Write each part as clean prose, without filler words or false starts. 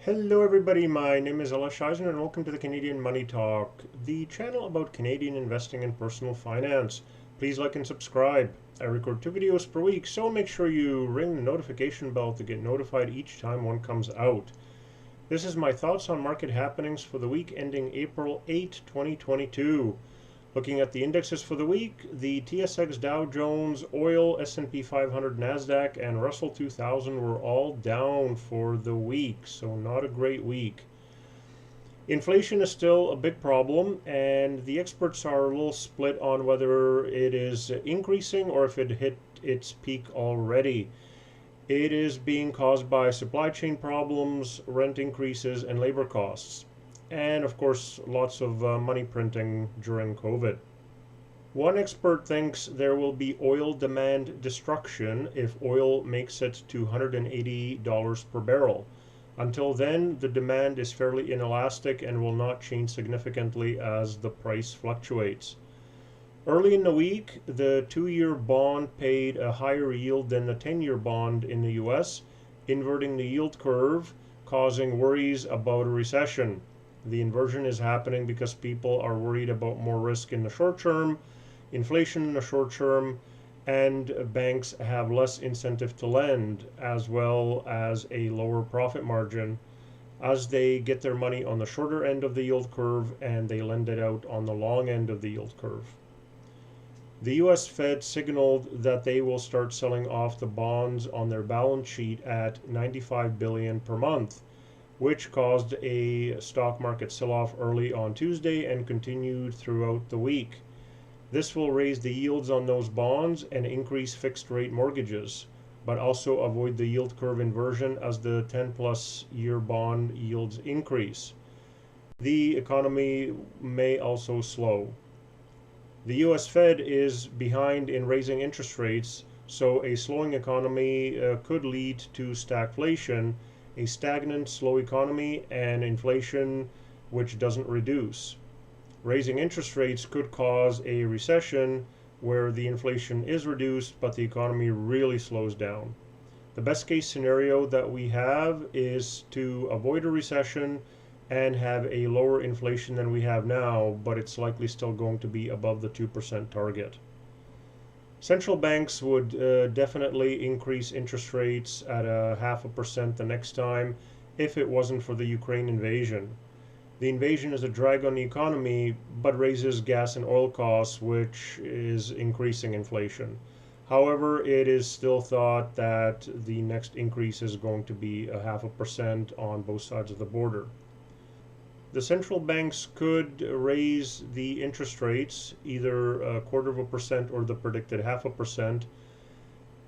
Hello everybody, my name is Ella Scheisen and welcome to the Canadian Money Talk, the channel about Canadian investing and personal finance. Please like and subscribe. I record 2 videos per week, so make sure you ring the notification bell to get notified each time one comes out. This is my thoughts on market happenings for the week ending April 8, 2022. Looking at the indexes for the week, the TSX Dow Jones, Oil, S&P 500, NASDAQ, and Russell 2000 were all down for the week, so not a great week. Inflation is still a big problem, and the experts are a little split on whether it is increasing or if it hit its peak already. It is being caused by supply chain problems, rent increases, and labor costs. And of course, lots of money printing during COVID. One expert thinks there will be oil demand destruction if oil makes it to $180 per barrel. Until then, the demand is fairly inelastic and will not change significantly as the price fluctuates. Early in the week, the 2-year bond paid a higher yield than the 10-year bond in the US, inverting the yield curve, causing worries about a recession. The inversion is happening because people are worried about more risk in the short term, inflation in the short term, and banks have less incentive to lend, as well as a lower profit margin as they get their money on the shorter end of the yield curve and they lend it out on the long end of the yield curve. The US Fed signaled that they will start selling off the bonds on their balance sheet at $95 billion per month, which caused a stock market sell-off early on Tuesday and continued throughout the week. This will raise the yields on those bonds and increase fixed rate mortgages, but also avoid the yield curve inversion as the 10-plus year bond yields increase. The economy may also slow. The US Fed is behind in raising interest rates, so a slowing economy could lead to stagflation, a stagnant, slow economy, and inflation which doesn't reduce. Raising interest rates could cause a recession where the inflation is reduced but the economy really slows down. The best case scenario that we have is to avoid a recession and have a lower inflation than we have now, but it's likely still going to be above the 2% target. Central banks would definitely increase interest rates at a 0.5% the next time if it wasn't for the Ukraine invasion. The invasion is a drag on the economy, but raises gas and oil costs, which is increasing inflation. However, it is still thought that the next increase is going to be a 0.5% on both sides of the border. The central banks could raise the interest rates either 0.25% or the predicted 0.5%,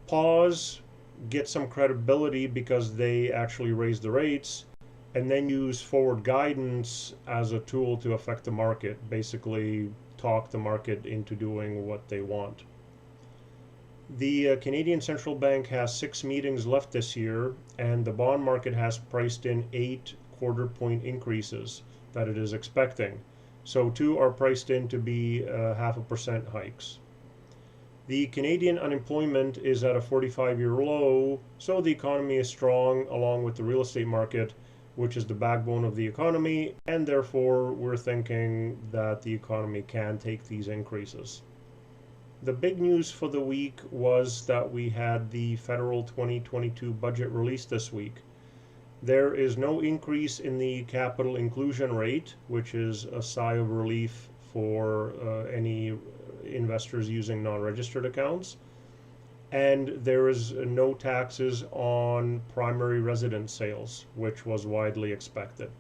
pause, get some credibility because they actually raised the rates, and then use forward guidance as a tool to affect the market, basically talk the market into doing what they want. The Canadian Central Bank has 6 meetings left this year, and the bond market has priced in 8 quarter-point increases that it is expecting. So 2 are priced in to be 0.5% hikes. The Canadian unemployment is at a 45-year low, so the economy is strong along with the real estate market, which is the backbone of the economy, and therefore we're thinking that the economy can take these increases. The big news for the week was that we had the federal 2022 budget released this week. There is no increase in the capital inclusion rate, which is a sigh of relief for any investors using non-registered accounts. And there is no taxes on primary residence sales, which was widely expected.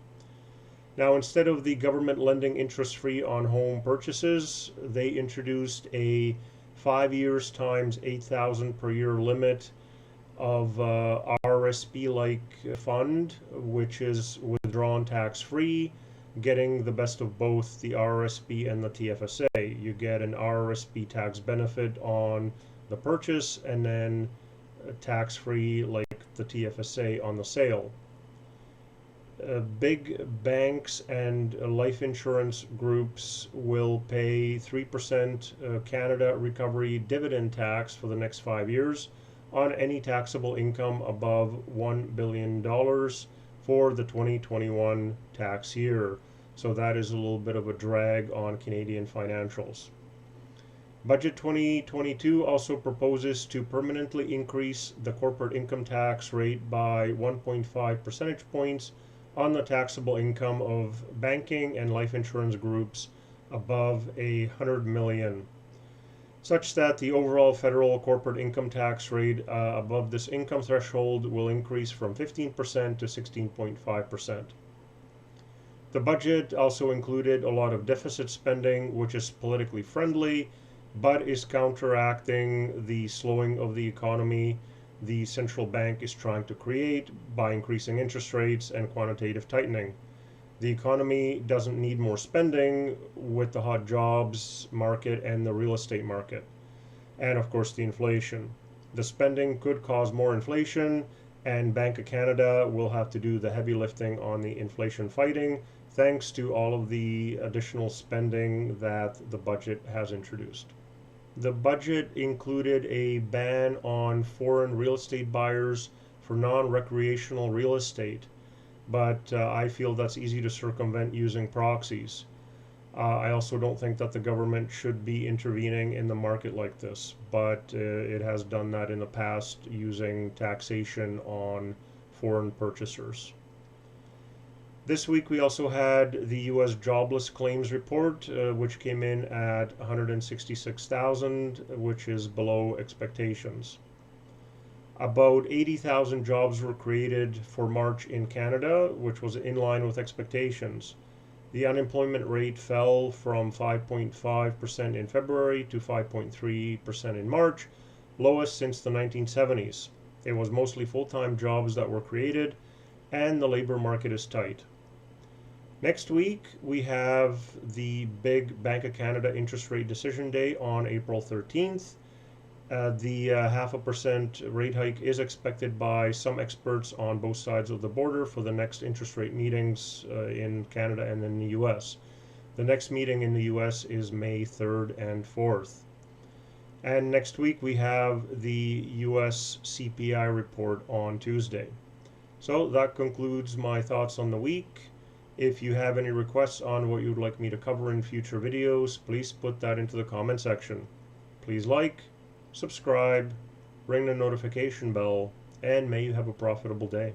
Now, instead of the government lending interest-free on home purchases, they introduced a 5 years times 8,000 per year limit of RRSP-like fund, which is withdrawn tax-free, getting the best of both the RRSP and the TFSA. You get an RRSP tax benefit on the purchase and then tax-free like the TFSA on the sale. Big banks and life insurance groups will pay 3% Canada Recovery Dividend Tax for the next 5 years on any taxable income above $1 billion for the 2021 tax year. So that is a little bit of a drag on Canadian financials. Budget 2022 also proposes to permanently increase the corporate income tax rate by 1.5 percentage points on the taxable income of banking and life insurance groups above 100 million, such that the overall federal corporate income tax rate above this income threshold will increase from 15% to 16.5%. The budget also included a lot of deficit spending, which is politically friendly, but is counteracting the slowing of the economy the central bank is trying to create by increasing interest rates and quantitative tightening. The economy doesn't need more spending with the hot jobs market and the real estate market, and of course the inflation. The spending could cause more inflation, and Bank of Canada will have to do the heavy lifting on the inflation fighting, thanks to all of the additional spending that the budget has introduced. The budget included a ban on foreign real estate buyers for non-recreational real estate, but I feel that's easy to circumvent using proxies. I also don't think that the government should be intervening in the market like this, but it has done that in the past using taxation on foreign purchasers. This week we also had the U.S. Jobless Claims report, which came in at 166,000, which is below expectations. About 80,000 jobs were created for March in Canada, which was in line with expectations. The unemployment rate fell from 5.5% in February to 5.3% in March, lowest since the 1970s. It was mostly full-time jobs that were created, and the labor market is tight. Next week, we have the big Bank of Canada interest rate decision day on April 13th. The 0.5% rate hike is expected by some experts on both sides of the border for the next interest rate meetings in Canada and in the US. The next meeting in the US is May 3rd and 4th. And next week we have the US CPI report on Tuesday. So that concludes my thoughts on the week. If you have any requests on what you'd like me to cover in future videos, please put that into the comment section. Please like, subscribe, ring the notification bell, and may you have a profitable day.